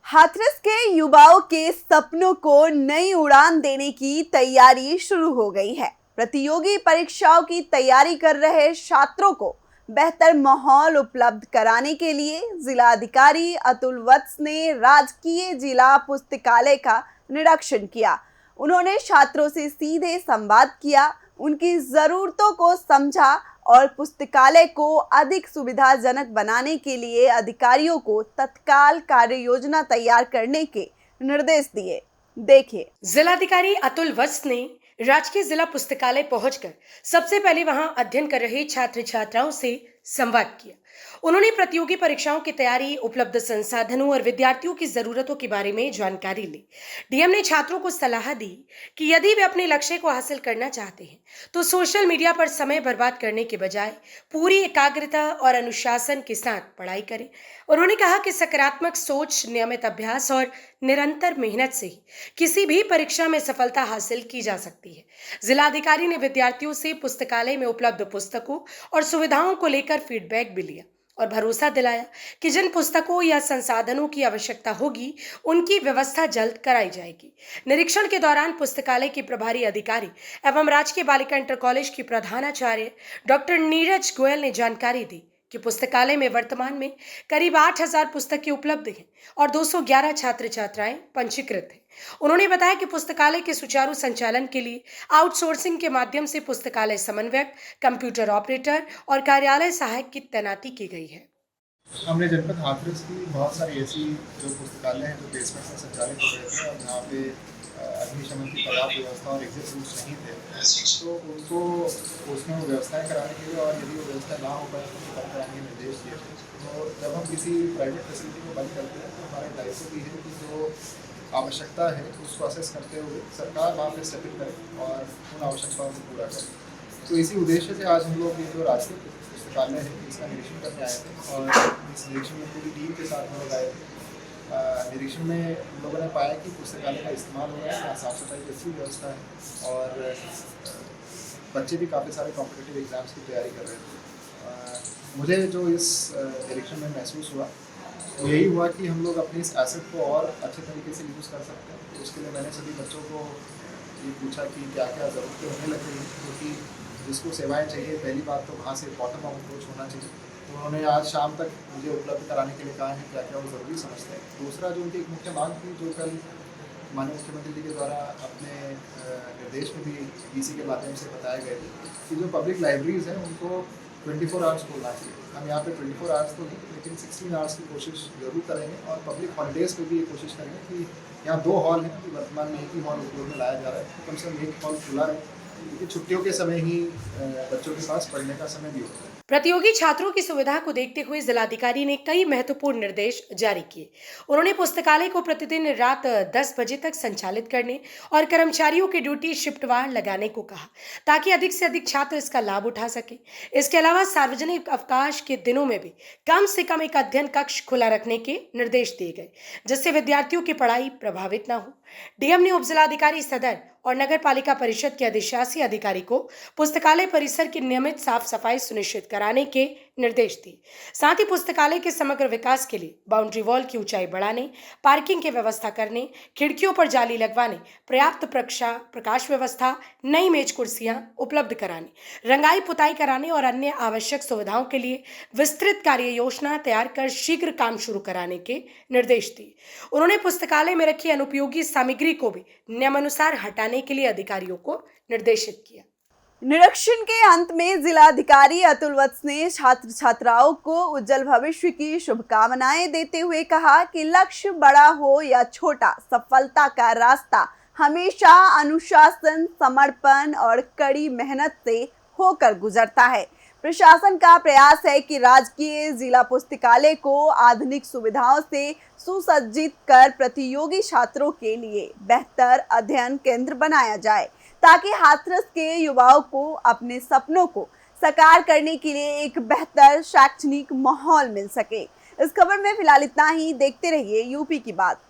हाथरस के युवाओं के सपनों को नई उड़ान देने की तैयारी शुरू हो गई है। प्रतियोगी परीक्षाओं की तैयारी कर रहे छात्रों को बेहतर माहौल उपलब्ध कराने के लिए जिला अधिकारी अतुल वत्स ने राजकीय जिला पुस्तकालय का निरीक्षण किया। उन्होंने छात्रों से सीधे संवाद किया, उनकी जरूरतों को समझा और पुस्तकालय को अधिक सुविधाजनक बनाने के लिए अधिकारियों को तत्काल कार्य योजना तैयार करने के निर्देश दिए। देखिए, जिलाधिकारी अतुल वत्स ने राजकीय जिला पुस्तकालय पहुंचकर सबसे पहले वहां अध्ययन कर रहे छात्र छात्राओं से संवाद किया। उन्होंने प्रतियोगी परीक्षाओं की तैयारी, उपलब्ध संसाधनों और विद्यार्थियों की जरूरतों के बारे में जानकारी ली। डीएम ने छात्रों को सलाह दी कि यदि वे अपने लक्ष्य को हासिल करना चाहते हैं तो सोशल मीडिया पर समय बर्बाद करने के बजाय पूरी एकाग्रता और अनुशासन के साथ पढ़ाई करें। उन्होंने कहा कि सकारात्मक सोच, नियमित अभ्यास और निरंतर मेहनत से ही किसी भी परीक्षा में सफलता हासिल की जा सकती है। जिलाधिकारी ने विद्यार्थियों से पुस्तकालय में उपलब्ध पुस्तकों और सुविधाओं को लेकर फीडबैक भी लिया और भरोसा दिलाया कि जिन पुस्तकों या संसाधनों की आवश्यकता होगी उनकी व्यवस्था जल्द कराई जाएगी। निरीक्षण के दौरान पुस्तकालय की प्रभारी अधिकारी एवं राजकीय बालिका इंटर कॉलेज की प्रधानाचार्य डॉक्टर नीरज गोयल ने जानकारी दी कि पुस्तकालय में वर्तमान में करीब 8,000 पुस्तकें उपलब्ध हैं और 211 छात्र छात्राएं पंजीकृत हैं। उन्होंने बताया कि पुस्तकालय के सुचारू संचालन के लिए आउटसोर्सिंग के माध्यम से पुस्तकालय समन्वयक, कंप्यूटर ऑपरेटर और कार्यालय सहायक की तैनाती की गई है। हमने जनपद हाथरस की बहुत सारी ऐसी जो पुस्तकालय हैं जो बेसमेंट में संचालित हो रहे थे और जहाँ पे अग्निशमन की पर्याप्त व्यवस्था और एग्जिट रूट्स नहीं थे, तो उनको उसमें वो व्यवस्थाएं कराने के लिए और यदि वो व्यवस्था ना हो पाए तो उनको बंद कराने के निर्देश दिए थे। तो जब हम किसी प्राइवेट फैसिलिटी को बंद करते हैं तो हमारा दायित्व भी है कि जो आवश्यकता है उसको असेस करते हुए सरकार वहाँ पर स्टेप इन करे और उन आवश्यकताओं को पूरा करे। तो इसी उद्देश्य से आज हम लोग ये जो राजकीय पुस्तकालय है इसका निरीक्षण करने आए थे और इस निरीक्षण में पूरी टीम के साथ हम लोग आए थे। निरीक्षण में हम लोगों ने पाया कि पुस्तकालय का इस्तेमाल हो रहा है, साफ़ सफाई की अच्छी व्यवस्था है और बच्चे भी काफ़ी सारे कॉम्पिटिटिव एग्ज़ाम्स की तैयारी कर रहे थे। मुझे जो इस निरीक्षण में महसूस हुआ वो यही हुआ कि हम लोग अपनी इस एसेट को और अच्छे तरीके से यूज़ कर सकते हैं। तो उसके लिए मैंने सभी बच्चों को ये पूछा कि क्या क्या ज़रूरतें होने लग रही हैं, क्योंकि जिसको सेवाएं चाहिए पहली बात तो वहाँ से बॉटम अप अप्रोच होना चाहिए। तो उन्होंने आज शाम तक मुझे उपलब्ध कराने के लिए कहा है क्या क्या वो ज़रूरी समझते हैं। दूसरा जो उनकी एक मुख्य मांग थी जो कल माननीय मुख्यमंत्री जी के द्वारा अपने निर्देश में भी डीसी के माध्यम से बताए गए थे कि जो पब्लिक लाइब्रेरीज़ हैं उनको 24 आवर्स खोलना चाहिए। हम यहाँ पे 24 आवर्स तो नहीं लेकिन 16 आवर्स की कोशिश जरूर करेंगे और पब्लिक हॉलीडेज़ पे भी ये कोशिश करेंगे कि यहाँ 2 हॉल हैं कि वर्तमान में एक ही हॉल उपयोग में लाया जा रहा है, तो कम से कम एक हॉल खुला रहे, क्योंकि छुट्टियों के समय ही बच्चों के पास पढ़ने का समय भी होता है। प्रतियोगी छात्रों की सुविधा को देखते हुए जिलाधिकारी ने कई महत्वपूर्ण निर्देश जारी किए। उन्होंने पुस्तकालय को प्रतिदिन रात 10 बजे तक संचालित करने और कर्मचारियों की ड्यूटी शिफ्टवार लगाने को कहा ताकि अधिक से अधिक छात्र इसका लाभ उठा सके। इसके अलावा सार्वजनिक अवकाश के दिनों में भी कम से कम एक अध्ययन कक्ष खुला रखने के निर्देश दिए गए जिससे विद्यार्थियों की पढ़ाई प्रभावित न हो। डीएम ने उपजिलाधिकारी सदर और नगर पालिका परिषद के अधिशासी अधिकारी को पुस्तकालय परिसर की नियमित साफ सफाई सुनिश्चित कराने के निर्देश दिए। साथ ही पुस्तकालय के समग्र विकास के लिए बाउंड्री वॉल की ऊंचाई बढ़ाने, पार्किंग की व्यवस्था करने, खिड़कियों पर जाली लगवाने, पर्याप्त प्रकाश व्यवस्था, नई मेज कुर्सियां उपलब्ध कराने, रंगाई पुताई कराने और अन्य आवश्यक सुविधाओं के लिए विस्तृत कार्य योजना तैयार कर शीघ्र काम शुरू कराने के निर्देश दिए। उन्होंने पुस्तकालय में रखी अनुपयोगी सामग्री को भी नियमानुसार हटाने के लिए अधिकारियों को निर्देशित किया। निरीक्षण के अंत में जिलाधिकारी अतुल वत्स ने छात्र छात्राओं को उज्जवल भविष्य की शुभकामनाएं देते हुए कहा कि लक्ष्य बड़ा हो या छोटा, सफलता का रास्ता हमेशा अनुशासन, समर्पण और कड़ी मेहनत से होकर गुजरता है। प्रशासन का प्रयास है कि राजकीय जिला पुस्तकालय को आधुनिक सुविधाओं से सुसज्जित कर प्रतियोगी छात्रों के लिए बेहतर अध्ययन केंद्र बनाया जाए ताकि हाथरस के युवाओं को अपने सपनों को साकार करने के लिए एक बेहतर शैक्षणिक माहौल मिल सके। इस खबर में फिलहाल इतना ही। देखते रहिए यूपी की बात।